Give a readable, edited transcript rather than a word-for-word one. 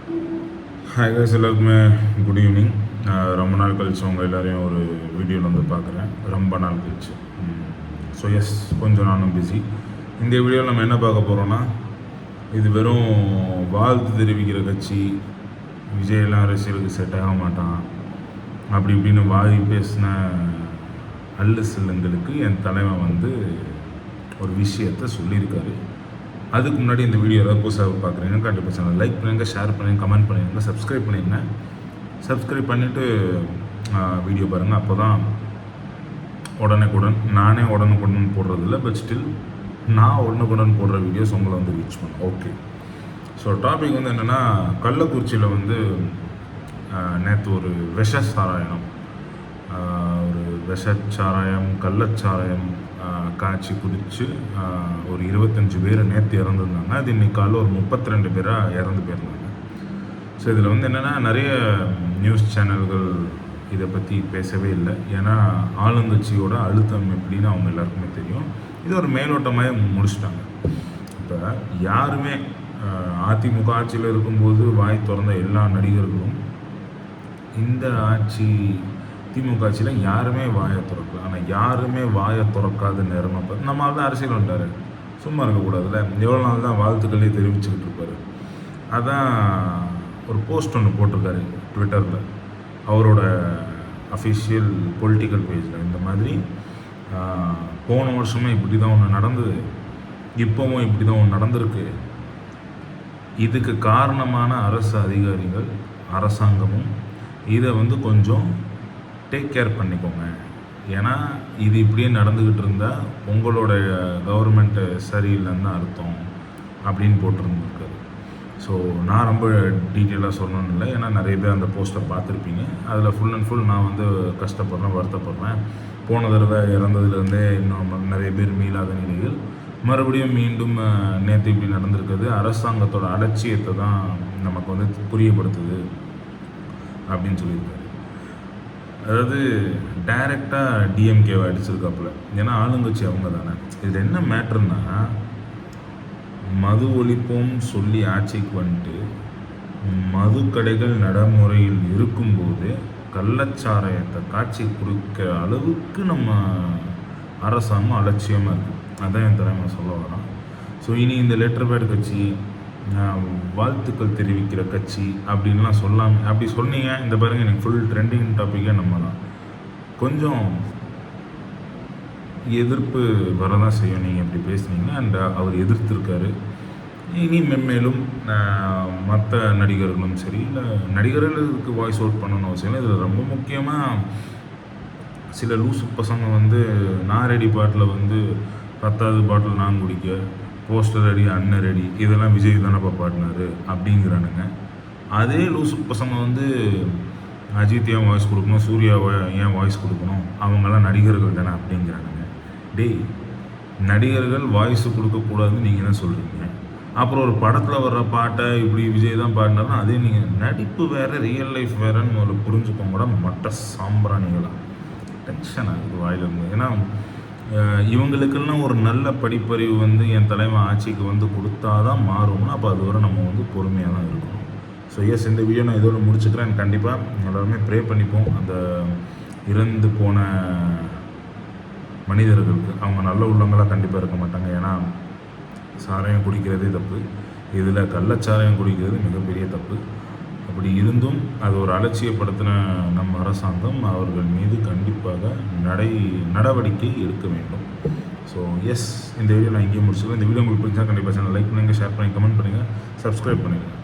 Hi guys, எல்லாருக்குமே good evening. ரொம்ப நாள் கழிச்சு உங்கள் எல்லோரையும் ஒரு வீடியோவில் வந்து பார்க்குறேன். ரொம்ப நாள் கழிச்சு. ஸோ எஸ், கொஞ்சம் நானும் பிஸி. இந்த வீடியோவில் நம்ம என்ன பார்க்க போகிறோன்னா, இது வெறும் வாழ்த்து தெரிவிக்கிற கட்சி, விஜயெல்லாம் அரசியலுக்கு செட் ஆக மாட்டான் அப்படி இப்படின்னு வாதி பேசின அல்லு செல்லுங்களுக்கு என் தலைவன் வந்து ஒரு விஷயத்தை சொல்லியிருக்காரு. அதுக்கு முன்னாடி இந்த வீடியோ ஏதாவது புதுசாக பார்க்குறீங்கன்னா கண்டிப்பாக சேனல் லைக் பண்ணுங்க, ஷேர் பண்ணுங்கள், கமெண்ட் பண்ணிடுங்க, சப்ஸ்கிரைப் பண்ணிடுங்க. சப்ஸ்கிரைப் பண்ணிவிட்டு வீடியோ பாருங்கள். அப்போ தான் நானே உடனுக்குடன் போடுறதில்ல, பட் ஸ்டில் நான் உடனுக்குடன் போடுற வீடியோஸ் உங்களை வந்து ரீச் பண்ணும். ஓகே, ஸோ டாபிக் வந்து என்னென்னா, கள்ளக்குறிச்சியில் வந்து நேற்று ஒரு விஷச்சாராயம் கள்ளச்சாராயம் காய்ச்சி குடித்து ஒரு 25 பேர் நேற்று இறந்துருந்தாங்க. அது இன்றைக்கி காலையில் ஒரு 32 பேராக இறந்து போயிருந்தாங்க. ஸோ இதில் வந்து என்னென்னா, நிறைய நியூஸ் சேனல்கள் இதை பற்றி பேசவே இல்லை. ஏன்னா ஆளுங்கட்சியோட அழுத்தம் எப்படின்னு அவங்க எல்லாருக்குமே தெரியும். இது ஒரு மேலோட்டமாக முடிச்சிட்டாங்க. இப்போ யாருமே அதிமுக ஆட்சியில் இருக்கும்போது வாய் திறந்த எல்லா நடிகர்களும் இந்த திமுக ஆட்சியில் யாருமே வாயை திறக்கல. ஆனால் யாருமே வாயை திறக்காத நேரமாக பார்த்து நம்மளால் தான் அரசியல் வந்துட்டார், சும்மா இருக்கக்கூடாதுல்ல. எவ்வளோ நாள் தான் வாழ்த்துக்களே தெரிவிச்சுக்கிட்டு இருப்பார். அதான் ஒரு போஸ்ட் ஒன்று போட்டிருக்காரு ட்விட்டரில், அவரோட அஃபிஷியல் பொலிட்டிக்கல் பேஜில். இந்த மாதிரி போன வருஷமே இப்படி தான் ஒன்று நடந்தது, இப்போவும் இப்படி தான் ஒன்று நடந்திருக்கு. இதுக்கு காரணமான அரசு அதிகாரிகள், அரசாங்கமும் இதை வந்து கொஞ்சம் டேக் கேர் பண்ணிக்கோங்க. ஏன்னா இது இப்படியே நடந்துக்கிட்டு இருந்தால் உங்களோட கவர்மெண்ட்டு சரியில்லைன்னு தான் அர்த்தம் அப்படின்னு போட்டிருந்துருக்காரு. ஸோ நான் ரொம்ப டீட்டெயிலாக சொல்லணும்னு இல்லை, ஏன்னா நிறைய பேர் அந்த போஸ்ட்டை பார்த்துருப்பீங்க. அதில் ஃபுல் அண்ட் ஃபுல் நான் வந்து கஷ்டப்படுறேன், வருத்தப்படுறேன். போன தடவை இறந்ததுலேருந்தே இன்னும் நிறைய பேர் மீளாத நிலைகள் மறுபடியும் மீண்டும் நேற்று இப்படி நடந்திருக்குது. அரசாங்கத்தோட அலட்சியத்தை தான் நமக்கு வந்து புரியப்படுத்துது அப்படின்னு சொல்லியிருக்காரு. அதாவது டைரெக்டாக டிஎம்கேவை அடிச்சிருக்காப்புல. ஏன்னா ஆளுங்கட்சி அவங்க தானே. இதில் என்ன மேட்ருன்னா, மது ஒழிப்போம் சொல்லி ஆட்சிக்கு வந்துட்டு மது கடைகள் நடைமுறையில் இருக்கும்போது கள்ளச்சாராயத்தை காட்சி கொடுக்குற அளவுக்கு நம்ம அரசாங்கம் அலட்சியமாக இருக்குது. அதான் என் தலைமை சொல்ல வரோம். ஸோ இனி இந்த லெட்டர் பேட் கட்சி, வாழ்த்துக்கள் தெரிவிக்கிற கட்சி அப்படின்லாம் சொல்லாமல், அப்படி சொன்னீங்க இந்த பாருங்கள், எனக்கு ஃபுல் ட்ரெண்டிங் டாப்பிக்கே நம்ம தான். கொஞ்சம் எதிர்ப்பு வரதான் செய்யும் நீங்கள் இப்படி பேசுனீங்க. அண்ட் அவர் எதிர்த்திருக்காரு. இனி மென்மேலும் மற்ற நடிகர்களும் சரி, இல்லை நடிகர்களுக்கு வாய்ஸ் அவுட் பண்ணணும் அவசியம் இல்லை. இதில் ரொம்ப முக்கியமாக சில லூசு பசங்க வந்து நான் ரெடி பாட்டில் வந்து 10வது பாட்டில் நான் குடிக்க, போஸ்டர் ரெடி, அண்ணன் ரெடி, இதெல்லாம் விஜய் தானப்பா பாடினாரு அப்படிங்கிறானுங்க. அதே லூசு பசங்க வந்து அஜித் ஏன் வாய்ஸ் கொடுக்கணும், சூர்யாவை ஏன் வாய்ஸ் கொடுக்கணும், அவங்கெல்லாம் நடிகர்கள் தானே அப்படிங்கிறானுங்க. டேய், நடிகர்கள் வாய்ஸ் கொடுக்கக்கூடாதுன்னு நீங்கள் என்ன சொல்கிறீங்க? அப்புறம் ஒரு படத்தில் வர்ற பாட்டை இப்படி விஜய் தான் பாடினாருன்னா அதே நீங்கள் நடிப்பு வேறு, ரியல் லைஃப் வேறுன்னு ஒரு புரிஞ்சுக்கோங்க கூட. மற்ற சாம்பிராணிகளாக டென்ஷன் ஆகுது வாயிலிருந்து. ஏன்னா இவங்களுக்கெல்லாம் ஒரு நல்ல படிப்பறிவு வந்து என் தலைமை ஆட்சிக்கு வந்து கொடுத்தா தான் மாறும்னா, அப்போ அது வரை நம்ம வந்து பொறுமையாக தான் இருக்கணும். ஸோ எஸ், இந்த வீடியோ நான் இதோடு முடிச்சுக்கிறேன். கண்டிப்பாக எல்லாருமே ப்ரே பண்ணிப்போம் அந்த இறந்து போன மனிதர்களுக்கு. அவங்க நல்ல உள்ளவங்களாக கண்டிப்பாக இருக்க மாட்டாங்க. ஏன்னா சாராயம் குடிக்கிறதே தப்பு, இதில் கள்ளச்சாராயம் குடிக்கிறது மிகப்பெரிய தப்பு. அப்படி இருந்தும் அது ஒரு அலட்சியப்படுத்தின நம்ம அரசாங்கம் அவர்கள் மீது கண்டிப்பாக நடவடிக்கை எடுக்க வேண்டும். ஸோ எஸ், இந்த வீடியோ நான் இங்கேயே முடிச்சுக்கிறேன். இந்த வீடியோ உங்களுக்கு பிடிச்சா கண்டிப்பாக சேனல் லைக் பண்ணுங்கள், ஷேர் பண்ணி, கமெண்ட் பண்ணுங்கள், சப்ஸ்கிரைப் பண்ணுங்கள்.